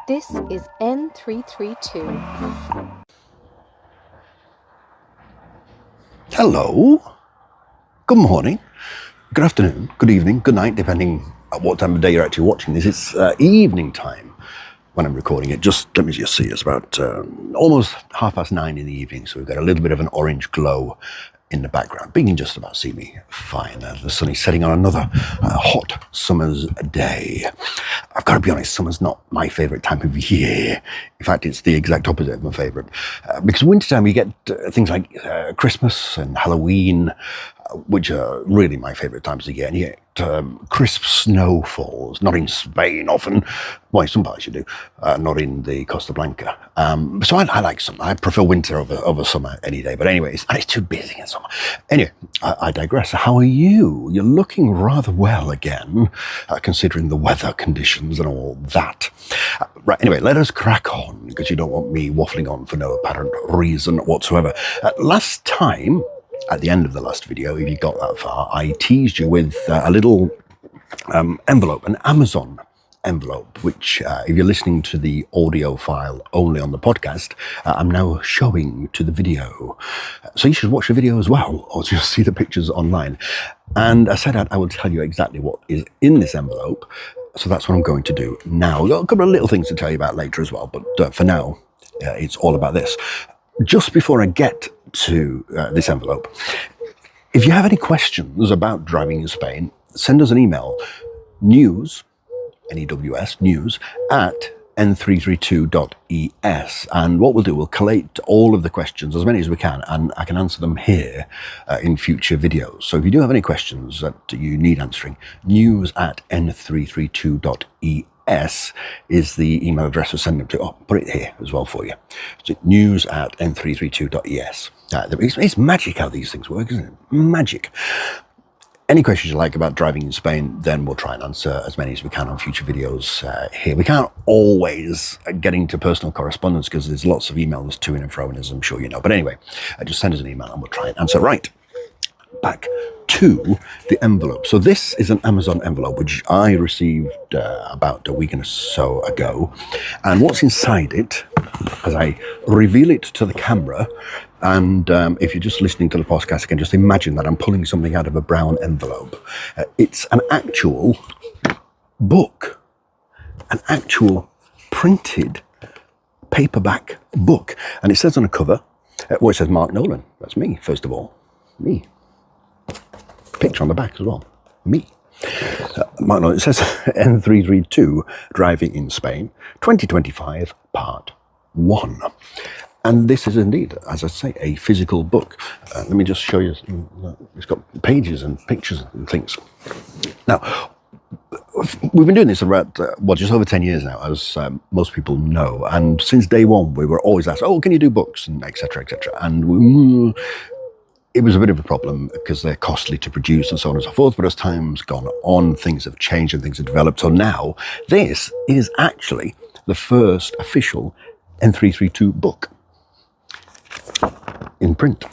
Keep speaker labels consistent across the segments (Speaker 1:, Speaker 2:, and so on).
Speaker 1: This is N332.
Speaker 2: Hello, good morning, good afternoon, good evening, good night, depending on what time of day you're actually watching this. It's evening time when I'm recording it. Just let me just see, it's about almost 9:30 in the evening, so we've got a little bit of an orange glow in the background, but you can just about see me fine. The sun is setting on another hot summer's day. I've got to be honest, summer's not my favourite time of year. In fact, it's the exact opposite of my favourite. Because wintertime you get things like Christmas and Halloween, which are really my favourite times of the year. And you get crisp snowfalls, not in Spain often, well, in some parts you do, not in the Costa Blanca. So I like summer. I prefer winter over summer any day. But anyway, it's too busy in summer. Anyway, I digress. How are you? You're looking rather well again, considering the weather conditions and all that. Right, anyway, let us crack on, because you don't want me waffling on for no apparent reason whatsoever. Last time, at the end of the last video, if you got that far, I teased you with a little envelope, an Amazon envelope, which if you're listening to the audio file only on the podcast, I'm now showing to the video. So you should watch the video as well, or just see the pictures online. And I said I will tell you exactly what is in this envelope. So that's what I'm going to do now. I've got a couple of little things to tell you about later as well, but for now, it's all about this. Just before I get to this envelope, if you have any questions about driving in Spain, send us an email, news, N-E-W-S, news, at n332.es. And what we'll do, we'll collate all of the questions, as many as we can, and I can answer them here in future videos. So if you do have any questions that you need answering, news at n332.es is the email address to send them to. I'll put it here as well for you. So news at n332.es. It's magic how these things work, isn't it? Magic. Any questions you like about driving in Spain, then we'll try and answer as many as we can on future videos here. We can't always get into personal correspondence because there's lots of emails to and fro, as I'm sure you know. But anyway, just send us an email and we'll try and answer. Right, back to the envelope. So this is an Amazon envelope, which I received about a week and so ago. And what's inside it, as I reveal it to the camera, and if you're just listening to the podcast, you can just imagine that I'm pulling something out of a brown envelope. It's an actual book, an actual printed paperback book. And it says on the cover, well, it says Mark Nolan. That's me, first of all. Me. Picture on the back as well. Me. Mark Nolan. It says N332, Driving in Spain, 2025, Part 1. And this is indeed, as I say, a physical book. Let me just show you. It's got pages and pictures and things. Now, we've been doing this about, just over 10 years now, as most people know. And since day one, we were always asked, oh, can you do books? And et cetera, et cetera. And it was a bit of a problem because they're costly to produce and so on and so forth. But as time's gone on, things have changed and things have developed. So now, this is actually the first official N332 book in print.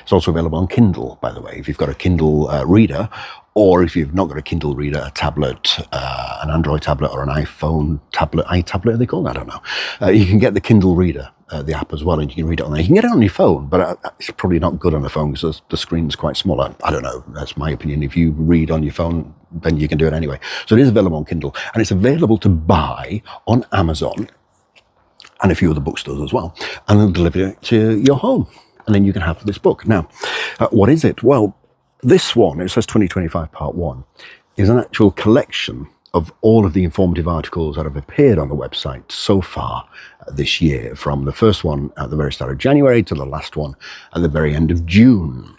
Speaker 2: It's also available on Kindle, by the way, if you've got a Kindle reader, or if you've not got a Kindle reader, a tablet, an Android tablet or an iPhone tablet, iTablet are they called? I don't know. You can get the Kindle reader, the app as well, and you can read it on there. You can get it on your phone, but it's probably not good on the phone because the screen's quite small. I don't know, that's my opinion. If you read on your phone, then you can do it anyway. So it is available on Kindle, and it's available to buy on Amazon and a few other bookstores as well, and they'll deliver it to your home, and then you can have this book. Now, what is it? Well, this one, it says 2025 Part 1, is an actual collection of all of the informative articles that have appeared on the website so far this year, from the first one at the very start of January to the last one at the very end of June.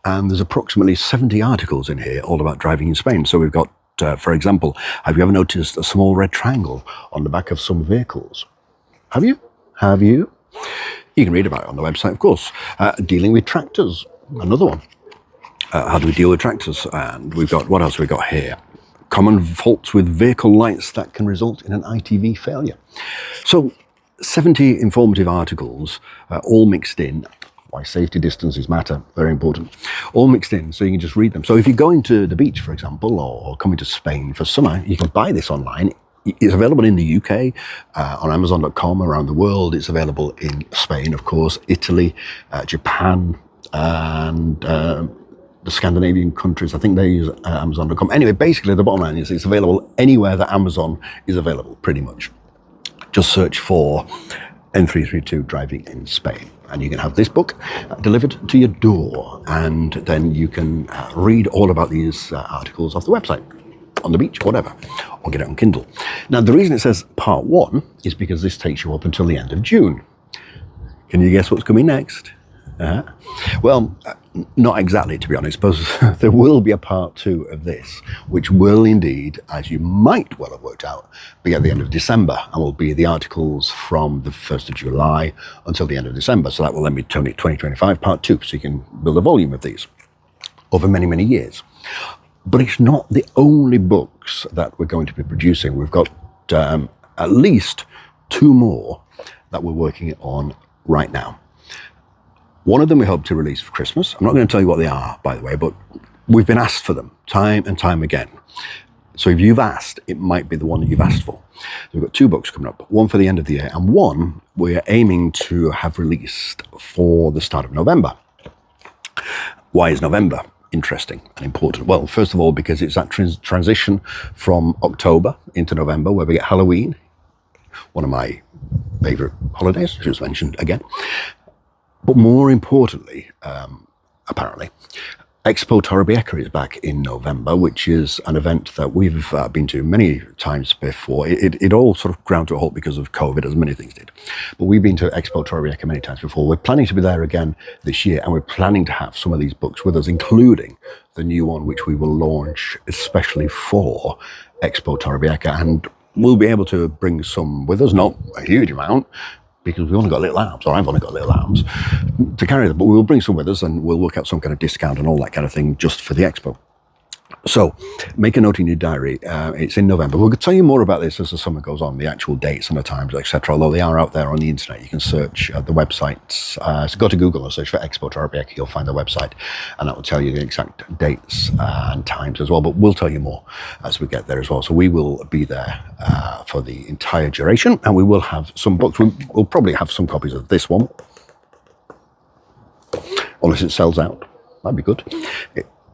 Speaker 2: And there's approximately 70 articles in here, all about driving in Spain. So we've got, for example, have you ever noticed a small red triangle on the back of some vehicles? Have you? Have you? You can read about it on the website, of course. Dealing with tractors, another one. How do we deal with tractors? And we've got, what else have we got here? Common faults with vehicle lights that can result in an ITV failure. So 70 informative articles, all mixed in. why safety distances matter, very important, all mixed in so you can just read them. So if you're going to the beach, for example, or coming to Spain for summer, you can buy this online. It's available in the UK, on Amazon.com around the world. It's available in Spain, of course, Italy, Japan, and the Scandinavian countries. I think they use Amazon.com. Anyway, basically the bottom line is it's available anywhere that Amazon is available, pretty much. Just search for N332 Driving in Spain, and you can have this book delivered to your door, and then you can read all about these articles off the website, on the beach, whatever, or get it on Kindle. Now, the reason it says part 1 is because this takes you up until the end of June. Can you guess what's coming next? Well, not exactly, to be honest, but there will be a part 2 of this, which will indeed, as you might well have worked out, be at the end of December, and will be the articles from the 1st of July until the end of December. So that will then be 2025 part 2, so you can build a volume of these over many, many years. But it's not the only books that we're going to be producing. We've got at least 2 more that we're working on right now. One of them we hope to release for Christmas. I'm not going to tell you what they are, by the way, but we've been asked for them time and time again. So if you've asked, it might be the one that you've asked for. So we've got 2 books coming up, one for the end of the year, and one we're aiming to have released for the start of November. Why is November interesting and important? Well, first of all, because it's that transition from October into November, where we get Halloween, one of my favorite holidays, just mentioned again. But more importantly, apparently, Expo Torrevieja is back in November, which is an event that we've been to many times before. It all sort of ground to a halt because of COVID, as many things did. But we've been to Expo Torrevieja many times before. We're planning to be there again this year, and we're planning to have some of these books with us, including the new one, which we will launch especially for Expo Torrevieja. And we'll be able to bring some with us, not a huge amount, because we've only got little arms, or I've only got little arms to carry them, but we'll bring some with us, and we'll work out some kind of discount and all that kind of thing just for the expo. So make a note in your diary. It's in November. We'll tell you more about this as the summer goes on, the actual dates and the times, etc. Although they are out there on the internet. You can search the websites. So go to Google and search for Expo Torrevieja. You'll find the website, and that will tell you the exact dates and times as well. But we'll tell you more as we get there as well. So we will be there for the entire duration, and we will have some books. We'll probably have some copies of this one, unless it sells out. That'd be good.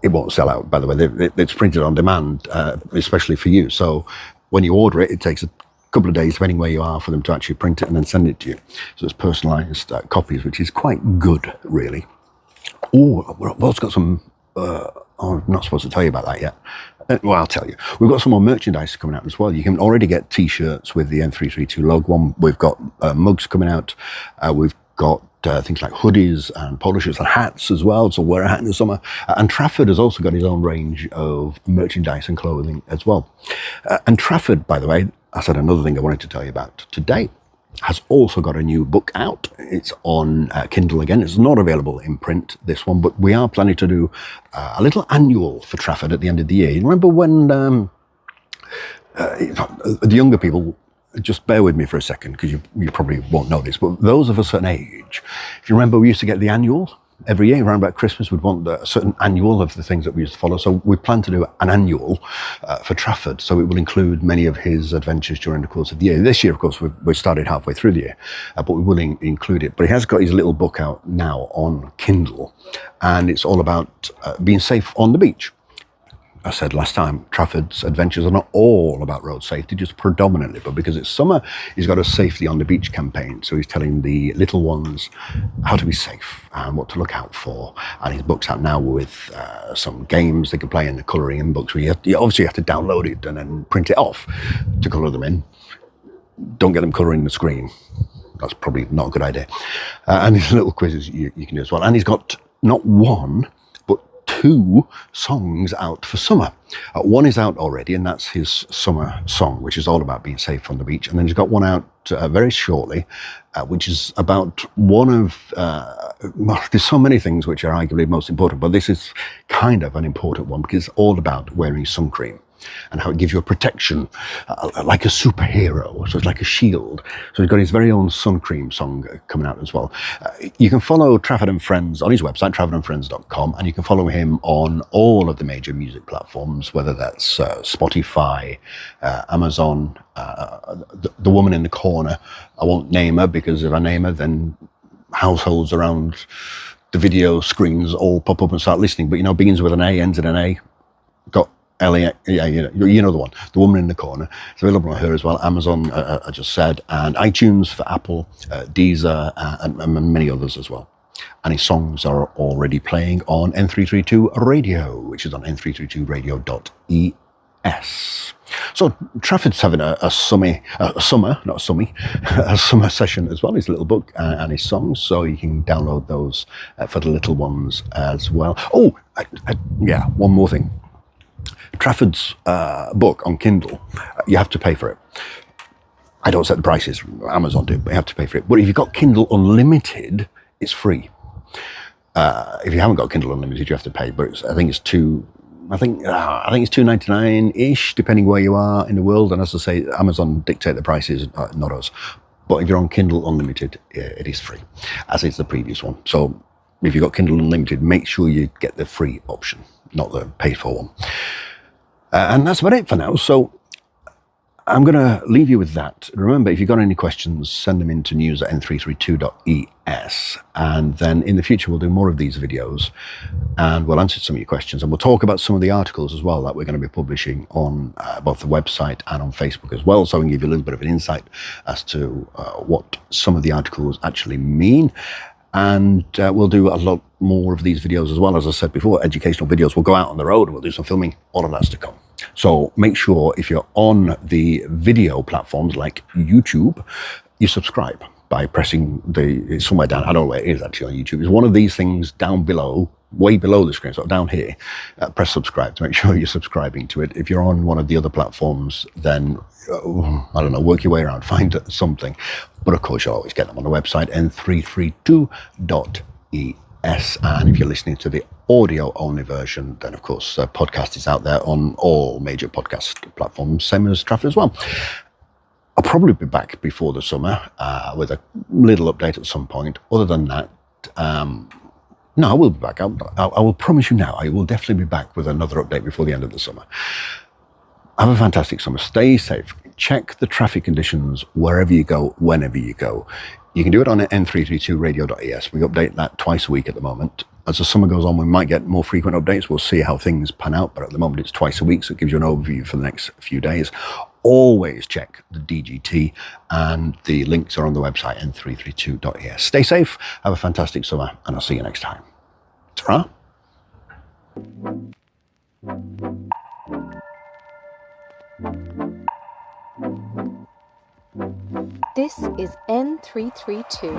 Speaker 2: It won't sell out, by the way. It's printed on demand, especially for you. So when you order it, it takes a couple of days, depending where you are, for them to actually print it and then send it to you. So it's personalised copies, which is quite good, really. Oh, we've also got some... I'm not supposed to tell you about that yet. Well, I'll tell you. We've got some more merchandise coming out as well. You can already get T-shirts with the N332 logo on. We've got mugs coming out. We've got things like hoodies and polo shirts and hats as well, so wear a hat in the summer. And Trafford has also got his own range of merchandise and clothing as well. And Trafford, by the way, I said another thing I wanted to tell you about today, has also got a new book out. It's on Kindle again. It's not available in print, this one, but we are planning to do a little annual for Trafford at the end of the year. You remember when the younger people... Just bear with me for a second, because you probably won't know this, but those of a certain age, if you remember, we used to get the annual every year. Around about Christmas, we'd want a certain annual of the things that we used to follow. So we plan to do an annual for Trafford. So it will include many of his adventures during the course of the year. This year, of course, we started halfway through the year, but we will include it. But he has got his little book out now on Kindle, and it's all about being safe on the beach. I said last time, Trafford's adventures are not all about road safety, just predominantly, but because it's summer, he's got a safety on the beach campaign. So he's telling the little ones how to be safe and what to look out for. And his book's out now with some games they can play in, the colouring in books, where you obviously have to download it and then print it off to colour them in. Don't get them colouring the screen. That's probably not a good idea. And his little quizzes you can do as well. And he's got not one, 2 songs out for summer. One is out already, and that's his summer song, which is all about being safe on the beach. And then he's got one out very shortly, which is about one of... well, there's so many things which are arguably most important, but this is kind of an important one, because it's all about wearing sun cream. and how it gives you a protection, like a superhero. So it's like a shield. So he's got his very own sun cream song coming out as well. You can follow Trafford and Friends on his website, traffordandfriends.com, and you can follow him on all of the major music platforms, whether that's Spotify, Amazon, the woman in the corner. I won't name her, because if I name her, then households around the video screens all pop up and start listening. But begins with an A, ends in an A, got Elliot, yeah, you know the one, the woman in the corner. It's available on her as well. Amazon, I just said, and iTunes for Apple, Deezer, and many others as well. And his songs are already playing on N332 Radio, which is on n332radio.es. So Trafford's having a summer session as well. His little book and his songs, so you can download those for the little ones as well. Oh, yeah, one more thing. Trafford's book on Kindle, you have to pay for it. I don't set the prices, Amazon do, but you have to pay for it. But if you've got Kindle Unlimited, it's free. If you haven't got Kindle Unlimited, you have to pay. But I think it's $2.99-ish, depending where you are in the world. And as I say, Amazon dictate the prices, not us. But if you're on Kindle Unlimited, it is free, as is the previous one. So if you've got Kindle Unlimited, make sure you get the free option, not the paid for one. And that's about it for now. So I'm going to leave you with that. Remember, if you've got any questions, send them in to news@n332.es. And then in the future, we'll do more of these videos and we'll answer some of your questions. And we'll talk about some of the articles as well that we're going to be publishing on both the website and on Facebook as well. So I can give you a little bit of an insight as to what some of the articles actually mean. And we'll do a lot more of these videos as well. As I said before, educational videos. We'll go out on the road and we'll do some filming. All of that's to come. So make sure if you're on the video platforms like YouTube, you subscribe by pressing it's somewhere down. I don't know where it is actually on YouTube. It's one of these things down below, way below the screen, so down here. Press subscribe to make sure you're subscribing to it. If you're on one of the other platforms, then I don't know, work your way around, find something. But of course, you'll always get them on the website, n332.es. And if you're listening to the audio-only version, then of course, the podcast is out there on all major podcast platforms, same as Trafford as well. I'll probably be back before the summer with a little update at some point. Other than that, no, I will be back. I will promise you now, I will definitely be back with another update before the end of the summer. Have a fantastic summer. Stay safe. Check the traffic conditions wherever you go, whenever you go. You can do it on n332radio.es. We update that twice a week at the moment. As the summer goes on, we might get more frequent updates. We'll see how things pan out, but at the moment it's twice a week, so it gives you an overview for the next few days. Always check the DGT, and the links are on the website, n332.es. Stay safe, have a fantastic summer, and I'll see you next time. Ta-ra.
Speaker 1: This is N332.